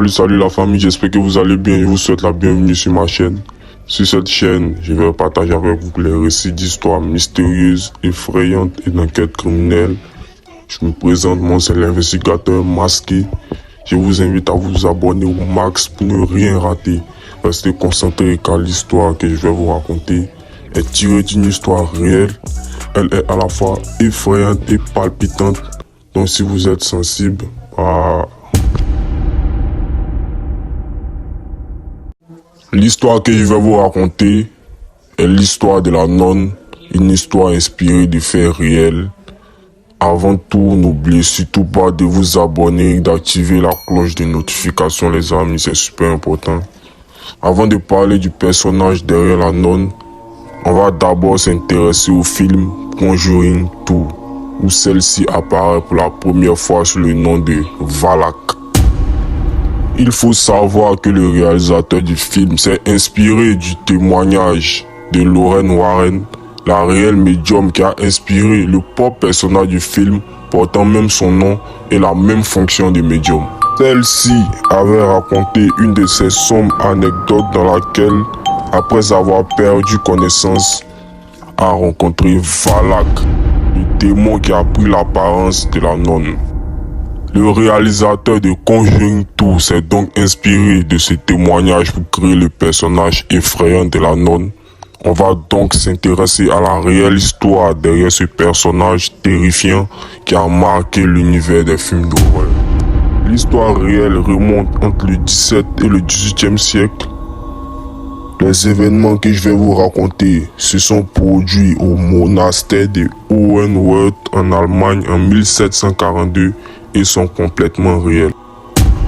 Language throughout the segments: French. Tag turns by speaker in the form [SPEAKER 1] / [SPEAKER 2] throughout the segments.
[SPEAKER 1] Salut la famille, j'espère que vous allez bien. Je vous souhaite la bienvenue sur ma chaîne. Sur cette chaîne, je vais partager avec vous les récits d'histoires mystérieuses, effrayantes et d'enquêtes criminelles. Je me présente, moi c'est l'investigateur masqué. Je vous invite à vous abonner au max pour ne rien rater. Restez concentrés car l'histoire que je vais vous raconter est tirée d'une histoire réelle. Elle est à la fois effrayante et palpitante. Donc si vous êtes sensible à... L'histoire que je vais vous raconter est l'histoire de la nonne, une histoire inspirée de faits réels. Avant tout, n'oubliez surtout pas de vous abonner et d'activer la cloche de notification les amis, c'est super important. Avant de parler du personnage derrière la nonne, on va d'abord s'intéresser au film Conjuring 2, où celle-ci apparaît pour la première fois sous le nom de Valak. Il faut savoir que le réalisateur du film s'est inspiré du témoignage de Lorraine Warren, la réelle médium qui a inspiré le propre personnage du film, portant même son nom et la même fonction de médium. Celle-ci avait raconté une de ses sombres anecdotes dans laquelle, après avoir perdu connaissance, a rencontré Valak, le démon qui a pris l'apparence de la nonne. Le réalisateur de Conjuring 2 s'est donc inspiré de ce témoignage pour créer le personnage effrayant de la nonne. On va donc s'intéresser à la réelle histoire derrière ce personnage terrifiant qui a marqué l'univers des films d'horreur. L'histoire réelle remonte entre le 17 et le 18e siècle. Les événements que je vais vous raconter se sont produits au monastère de Hohenwald en Allemagne en 1742 et sont complètement réels.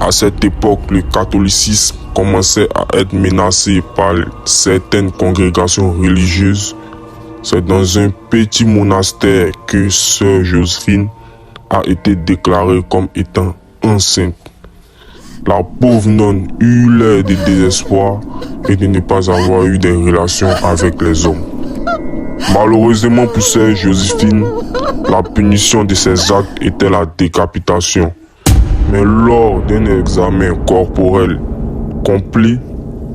[SPEAKER 1] À cette époque, le catholicisme commençait à être menacé par certaines congrégations religieuses. C'est dans un petit monastère que sœur Joséphine a été déclarée comme étant enceinte. La pauvre nonne eut l'air de désespoir et de ne pas avoir eu des relations avec les hommes. Malheureusement pour sœur Joséphine, la punition de ses actes était la décapitation. Mais lors d'un examen corporel complet,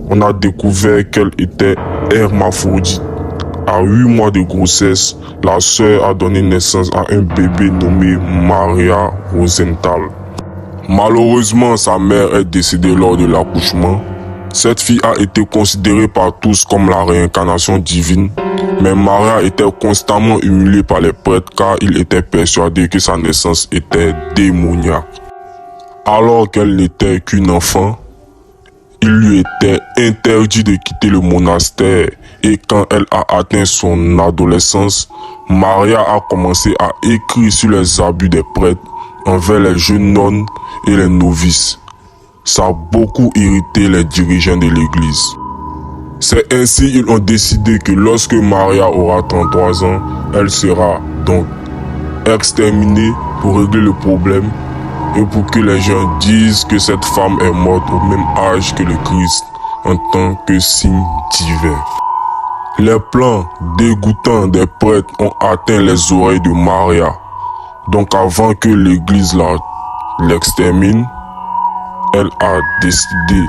[SPEAKER 1] on a découvert qu'elle était hermaphrodite. À 8 mois de grossesse, la sœur a donné naissance à un bébé nommé Maria Rosenthal. Malheureusement, sa mère est décédée lors de l'accouchement. Cette fille a été considérée par tous comme la réincarnation divine, mais Maria était constamment humiliée par les prêtres car ils étaient persuadés que sa naissance était démoniaque. Alors qu'elle n'était qu'une enfant, il lui était interdit de quitter le monastère et quand elle a atteint son adolescence, Maria a commencé à écrire sur les abus des prêtres envers les jeunes nonnes et les novices. Ça a beaucoup irrité les dirigeants de l'église. C'est ainsi qu'ils ont décidé que lorsque Maria aura 33 ans, elle sera donc exterminée pour régler le problème et pour que les gens disent que cette femme est morte au même âge que le Christ en tant que signe divin. Les plans dégoûtants des prêtres ont atteint les oreilles de Maria. Donc avant que l'église l'extermine, elle a décidé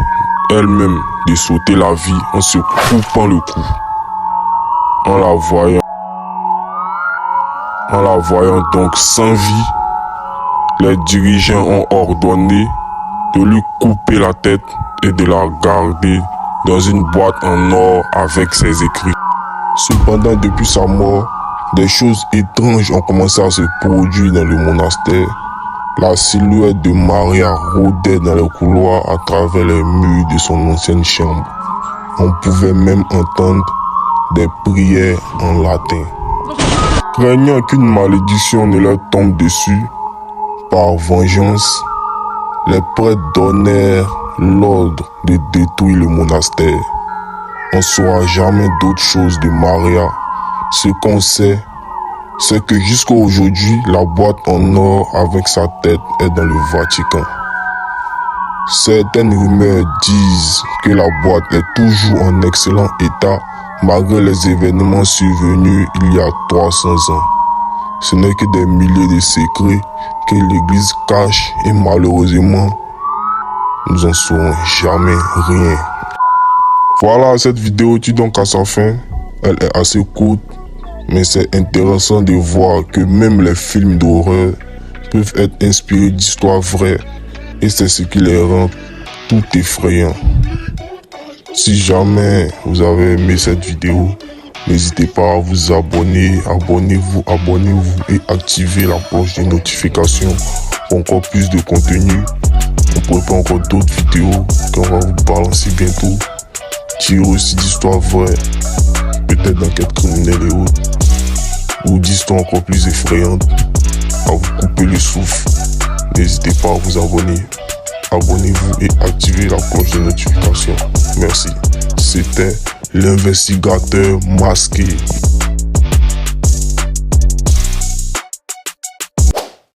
[SPEAKER 1] elle-même de sauter la vie en se coupant le cou. En la voyant donc sans vie, les dirigeants ont ordonné de lui couper la tête et de la garder dans une boîte en or avec ses écrits. Cependant, depuis sa mort, des choses étranges ont commencé à se produire dans le monastère. La silhouette de Maria rôdait dans les couloirs à travers les murs de son ancienne chambre. On pouvait même entendre des prières en latin. Craignant qu'une malédiction ne leur tombe dessus, par vengeance, les prêtres donnèrent l'ordre de détruire le monastère. On ne saura jamais d'autre chose de Maria. Ce qu'on sait, c'est que jusqu'à aujourd'hui, la boîte en or avec sa tête est dans le Vatican. Certaines rumeurs disent que la boîte est toujours en excellent état malgré les événements survenus il y a 300 ans. Ce n'est que des milliers de secrets que l'Église cache et malheureusement, nous en saurons jamais rien. Voilà, cette vidéo tire donc à sa fin. Elle est assez courte, mais c'est intéressant de voir que même les films d'horreur peuvent être inspirés d'histoires vraies et c'est ce qui les rend tout effrayants. Si jamais vous avez aimé cette vidéo, n'hésitez pas à vous abonner, abonnez-vous et activez la cloche de notification pour encore plus de contenu. On prépare encore d'autres vidéos qu'on va vous balancer bientôt. Tirées aussi d'histoires vraies, peut-être d'enquêtes criminelles et autres, ou d'histoires encore plus effrayantes, à vous couper le souffle. N'hésitez pas à vous abonner. Abonnez-vous et activez la cloche de notification. Merci. C'était l'investigateur masqué.